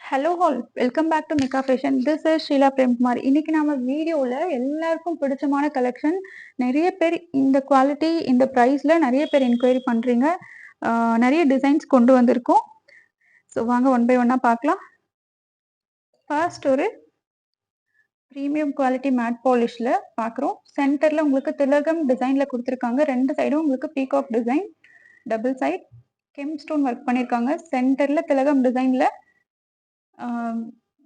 Hello all welcome back to Mika fashion. This is Sheela Premkumar. இன்னைக்கு நம்ம வீடியோவில் எல்லாருக்கும் பிடிச்சமான கலெக்ஷன். நிறைய பேர் இந்த குவாலிட்டி இந்த ப்ரைஸில் நிறைய பேர் என்கொயரி பண்ணுறீங்க. நிறைய டிசைன்ஸ் கொண்டு வந்திருக்கோம். ஸோ வாங்க ஒன் பை ஒன்னாக பார்க்கலாம். ஃபர்ஸ்ட் ஒரு ப்ரீமியம் குவாலிட்டி மேட் பாலிஷில் பார்க்குறோம். சென்டரில் உங்களுக்கு திலகம் டிசைனில் கொடுத்துருக்காங்க. ரெண்டு சைடும் உங்களுக்கு peacock design, double side gem stone work பண்ணியிருக்காங்க. சென்டரில் திலகம் டிசைனில்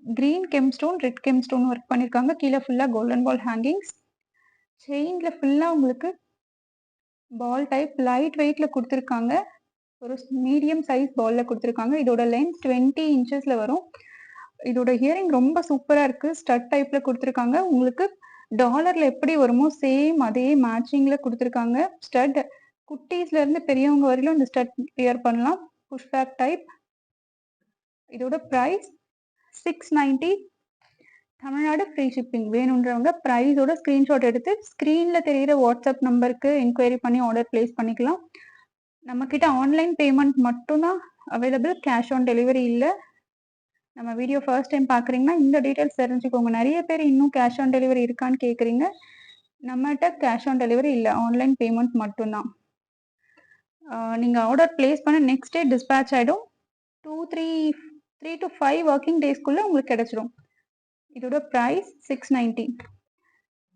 green gem stone, red gem stone work பண்ணியிருக்காங்க. கீழே ஃபுல்லாக கோல்டன் பால் ஹேங்கிங்ஸ். செயினில் ஃபுல்லாக உங்களுக்கு பால் டைப் லைட் வெயிட்டில் கொடுத்துருக்காங்க. ஒரு மீடியம் சைஸ் பாலில் கொடுத்துருக்காங்க. இதோட லென்த் 20 இன்ச்சஸில் வரும். இதோட இயரிங் ரொம்ப சூப்பராக இருக்குது. ஸ்டட் டைப்பில் கொடுத்துருக்காங்க. உங்களுக்கு டாலரில் எப்படி வருமோ சேம் அதே மேட்சிங்கில் கொடுத்துருக்காங்க. ஸ்டட் குட்டீஸ்லேருந்து பெரியவங்க வரையிலும் இந்த ஸ்டட் வியர் பண்ணலாம். Pushback type. இதோட ப்ரைஸ் 690. Tamil Nadu free shipping. வேணுன்றவங்க ப்ரைஸோட ஸ்க்ரீன்ஷாட் எடுத்து ஸ்க்ரீனில் தெரிகிற வாட்ஸ்அப் நம்பருக்கு என்கொயரி பண்ணி ஆர்டர் ப்ளேஸ் பண்ணிக்கலாம். நம்மக்கிட்ட ஆன்லைன் பேமெண்ட் மட்டும்தான் அவைலபிள். கேஷ் ஆன் டெலிவரி இல்லை. நம்ம வீடியோ ஃபர்ஸ்ட் டைம் பார்க்குறீங்கன்னா இந்த டீட்டெயில்ஸ் தெரிஞ்சுக்கோங்க. நிறைய பேர் இன்னும் கேஷ் ஆன் டெலிவரி இருக்கான்னு கேட்குறீங்க. நம்மகிட்ட கேஷ் ஆன் டெலிவரி இல்லை, ஆன்லைன் பேமெண்ட் மட்டும்தான். நீங்கள் ஆர்டர் ப்ளேஸ் பண்ண நெக்ஸ்ட் டே டிஸ்பேச் ஆகிடும். 3 to 5 ஒர்க்கிங் டேஸ்க்குள்ளே உங்களுக்கு கிடச்சிடும். இதோட ப்ரைஸ் 690.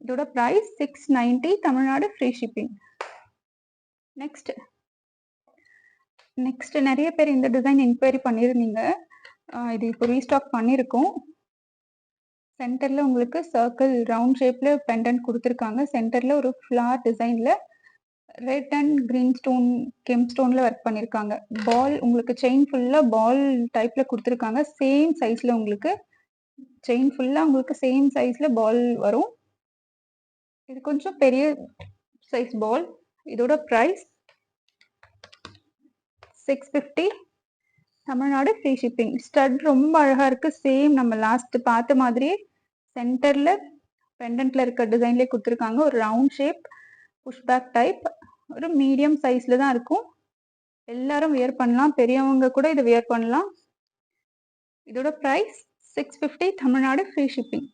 இதோட price 690. Tamil Nadu free shipping. Next நிறைய பேர் இந்த டிசைன் என்கொயரி பண்ணியிருந்தீங்க. இது இப்போ ரீஸ்டாக் பண்ணியிருக்கோம். சென்டரில் உங்களுக்கு சர்க்கிள் ரவுண்ட் ஷேப்பில் பெண்டன்ட் கொடுத்துருக்காங்க. சென்டரில் ஒரு ஃப்ளார் டிசைனில் red and green stone gem ஸ்டோனில் ஒர்க் பண்ணியிருக்காங்க. பால் உங்களுக்கு செயின் ஃபுல்லாக பால் டைப்பில் கொடுத்துருக்காங்க. சேம் சைஸில் உங்களுக்கு செயின் ஃபுல்லாக உங்களுக்கு சேம் சைஸில் பால் வரும். இது கொஞ்சம் பெரிய சைஸ் பால். இதோட price 650. Tamil Nadu free shipping. Stud ரொம்ப அழகாக இருக்குது. சேம் நம்ம லாஸ்ட் பார்த்த மாதிரியே சென்டரில் பெண்டன்ட்டில் இருக்க டிசைன்லேயே கொடுத்துருக்காங்க. ஒரு ரவுண்ட் ஷேப் புஷ்பேக் டைப். ஒரு மீடியம் சைஸில் தான் இருக்கும். எல்லாரும் வியர் பண்ணலாம். பெரியவங்க கூட இதை வியர் பண்ணலாம். இதோட price 650. Tamil Nadu free shipping.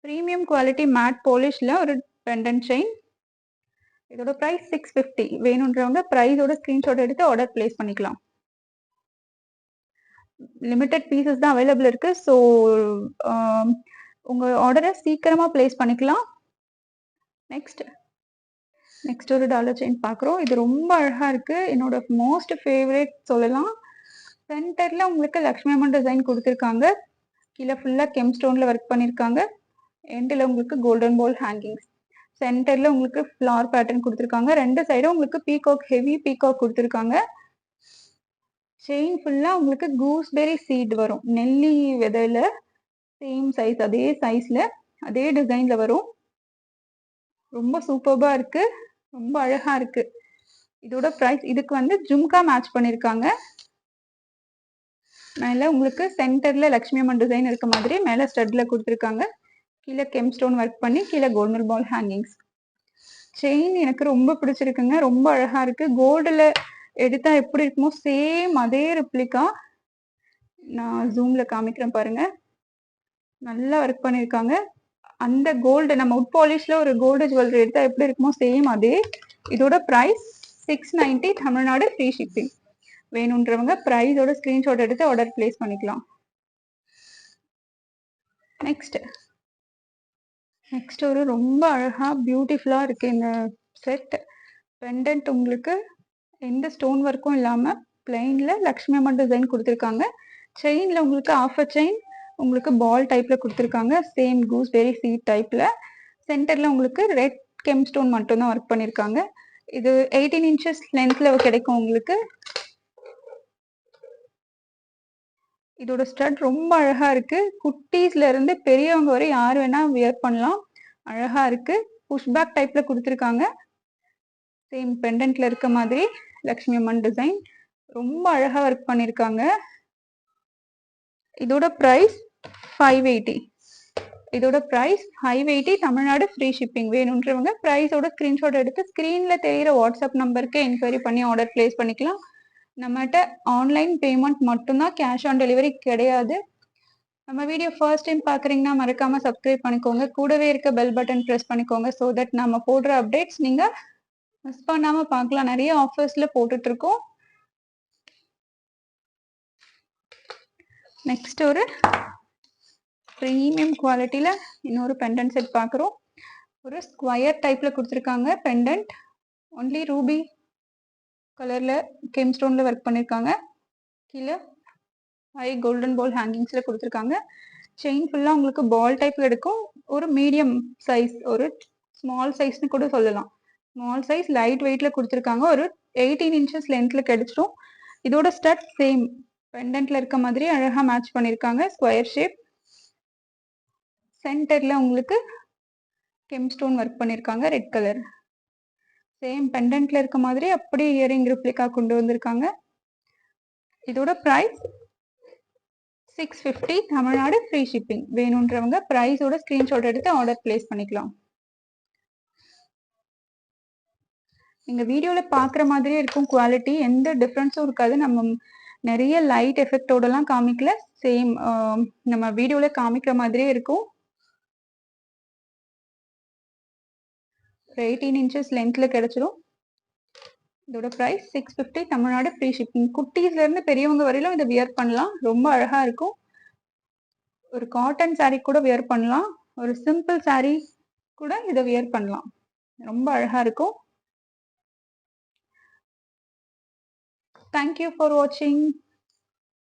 Premium quality matte பாலிஷில் ஒரு பெண்டன்ட் செயின். இதோட ப்ரைஸ் 650. வேணுன்றவங்க ப்ரைஸோட ஸ்க்ரீன்ஷாட் எடுத்து ஆர்டர் ப்ளேஸ் பண்ணிக்கலாம். லிமிட்டட் பீசஸ் தான் அவைலபிள் இருக்குது. ஸோ உங்கள் ஆர்டரை சீக்கிரமாக ப்ளேஸ் பண்ணிக்கலாம். நெக்ஸ்ட் ஒரு டாலர் செயின் பார்க்குறோம். இது ரொம்ப அழகாக இருக்குது. என்னோட மோஸ்ட் ஃபேவரட் சொல்லலாம். சென்டரில் உங்களுக்கு லக்ஷ்மி அம்மன் டிசைன் கொடுத்துருக்காங்க. கீழே ஃபுல்லாக கெம் ஸ்டோனில் ஒர்க் பண்ணியிருக்காங்க. எண்டில் உங்களுக்கு கோல்டன் பால் ஹேங்கிங்ஸ். சென்டரில் உங்களுக்கு ஃப்ளார் பேட்டர்ன் கொடுத்துருக்காங்க. ரெண்டு சைடும் உங்களுக்கு பீகாக், ஹெவி பீகாக் கொடுத்துருக்காங்க. செயின் ஃபுல்லாக உங்களுக்கு கூஸ்பெரி சீட் வரும். நெல்லி விதையில் சேம் சைஸ், அதே சைஸில் அதே டிசைனில் வரும். ரொம்ப சூப்பர்பாக இருக்குது. ரொம்ப அழகாக இருக்குது. இதோட ப்ரைஸ், இதுக்கு வந்து ஜும்கா மேட்ச் பண்ணியிருக்காங்க. மேலே உங்களுக்கு சென்டரில் லக்ஷ்மி அம்மன் டிசைன் இருக்க மாதிரி மேலே ஸ்டட்டில் கொடுத்துருக்காங்க. கீழே கெம் ஸ்டோன் ஒர்க் பண்ணி கீழே கோல்டன் பால் ஹேங்கிங்ஸ். செயின் எனக்கு ரொம்ப பிடிச்சிருக்குங்க. ரொம்ப அழகாக இருக்குது. கோல்டில் எடுத்தால் எப்படி இருக்குமோ சேம் அதே ரிப்ளிகா. நான் ஜூமில் காமிக்கிறேன் பாருங்கள். நல்லா ஒர்க் பண்ணியிருக்காங்க. அந்த கோல்டு நம்ம உட் பாலிஷில் ஒரு கோல்டு ஜுவல்லரி எடுத்தால் எப்படி இருக்குமோ சேம் அதே. இதோட ப்ரைஸ் 690. Tamil Nadu free shipping. வேணுன்றவங்க ப்ரைஸோட ஸ்க்ரீன்ஷாட் எடுத்து ஆர்டர் ப்ளேஸ் பண்ணிக்கலாம். நெக்ஸ்ட் ஒரு ரொம்ப அழகாக பியூட்டிஃபுல்லாக இருக்குது இந்த செட். பெண்டன்ட் உங்களுக்கு எந்த ஸ்டோன் ஒர்க்கும் இல்லாமல் பிளெயினில் லக்ஷ்மி அம்மன் டிசைன் கொடுத்துருக்காங்க. செயினில் உங்களுக்கு ஆஃபர் செயின் உங்களுக்கு பால் டைப்பில் கொடுத்துருக்காங்க. சேம் கூஸ்பெரி சீட் டைப்பில். சென்டரில் உங்களுக்கு ரெட் கெம் ஸ்டோன் மட்டும்தான் ஒர்க் பண்ணியிருக்காங்க. இது 18 இன்ச்சஸ் லென்த்தில் கிடைக்கும் உங்களுக்கு. இதோட ஸ்டட் ரொம்ப அழகாக இருக்குது. குட்டீஸ்லேருந்து பெரியவங்க வரை யார் வேணால் வியர் பண்ணலாம். அழகாக இருக்குது. புஷ்பேக் டைப்பில் கொடுத்துருக்காங்க. சேம் பெண்டன்ட்டில் இருக்க மாதிரி லக்ஷ்மி அம்மன் டிசைன் ரொம்ப அழகாக ஒர்க் பண்ணியிருக்காங்க. இதோட ப்ரைஸ் 580. இதோட ப்ரைஸ் 580. Tamil Nadu free shipping. வேணுன்றவங்க ப்ரைஸோட ஸ்க்ரீன்ஷாட் எடுத்து ஸ்க்ரீனில் தெரிகிற வாட்ஸ்அப் நம்பருக்கு என்கொயரி பண்ணி ஆர்டர் ப்ளேஸ் பண்ணிக்கலாம். நம்மகிட்ட ஆன்லைன் பேமெண்ட் மட்டும்தான், கேஷ் ஆன் டெலிவரி கிடையாது. நம்ம வீடியோ ஃபர்ஸ்ட் டைம் பார்க்குறீங்கன்னா மறக்காம சப்ஸ்கிரைப் பண்ணிக்கோங்க. கூடவே இருக்க பெல் பட்டன் ப்ரெஸ் பண்ணிக்கோங்க. ஸோ தட் நம்ம போடுற அப்டேட்ஸ் நீங்க மிஸ் பண்ணாம பார்க்கலாம். நிறைய ஆஃபர்ஸ்ல போட்டுட்டு இருக்கோம். நெக்ஸ்ட் ஒரு ப்ரீமியம் குவாலிட்டியில இன்னொரு பெண்டன்ட் செட் பார்க்குறோம். ஒரு ஸ்கொயர் டைப்ல கொடுத்துருக்காங்க பெண்டன்ட். ஒன்லி ரூபி கலர்ல கெம் ஸ்டோன்ல ஒர்க் பண்ணியிருக்காங்க. கீழே ஹை கோல்டன் பால் ஹேங்கிங்ஸ்ல கொடுத்துருக்காங்க. செயின் ஃபுல்லா உங்களுக்கு பால் டைப்ல எடுக்கும். ஒரு மீடியம் சைஸ், ஒரு ஸ்மால் சைஸ்னு கூட சொல்லலாம். ஸ்மால் சைஸ் லைட் வெயிட்ல கொடுத்துருக்காங்க. ஒரு 18 இன்ச்சஸ் லென்த்ல கிடைச்சிடும். இதோட ஸ்டட் சேம் பெண்டன்ட்ல இருக்க மாதிரி அழகா மேட்ச் பண்ணியிருக்காங்க. Square shape. சென்டர்ல உங்களுக்கு கெம் ஸ்டோன் ஒர்க் பண்ணியிருக்காங்க ரெட் கலர். சேம் பெண்டன்ட்ல இருக்க மாதிரி அப்படியே இயரிங் ரிப்ளிகா கொண்டு வந்திருக்காங்க. இதோட பிரைஸ் 650 தமிழ்நாடு ஃப்ரீ ஷிப்பிங். வேணுன்றவங்க பிரைஸோட ஸ்கிரீன்ஷாட் எடுத்து ஆர்டர் பிளேஸ் பண்ணிக்கலாம். நீங்க வீடியோல பாக்குற மாதிரியே இருக்கும் குவாலிட்டி, எந்த டிஃபரன்ஸும் இருக்காது. நம்ம நிறைய லைட் எஃபெக்டோடலாம் காமிக்கல, சேம் நம்ம வீடியோல காமிக்கிற மாதிரியே இருக்கும். 18 இன்ச்சஸ் லென்த்ல கிடைச்சிடும். இதோட பிரைஸ் 650 தமிழ்நாடு ஃப்ரீ ஷிப்பிங். குட்டீஸ்ல இருந்து பெரியவங்க வரையிலும் இதை வியர் பண்ணலாம். ரொம்ப அழகா இருக்கும். ஒரு காட்டன் சாரீ கூட வியர் பண்ணலாம். ஒரு சிம்பிள் சாரீ கூட இதை வியர் பண்ணலாம். ரொம்ப அழகா இருக்கும். Thank you for watching.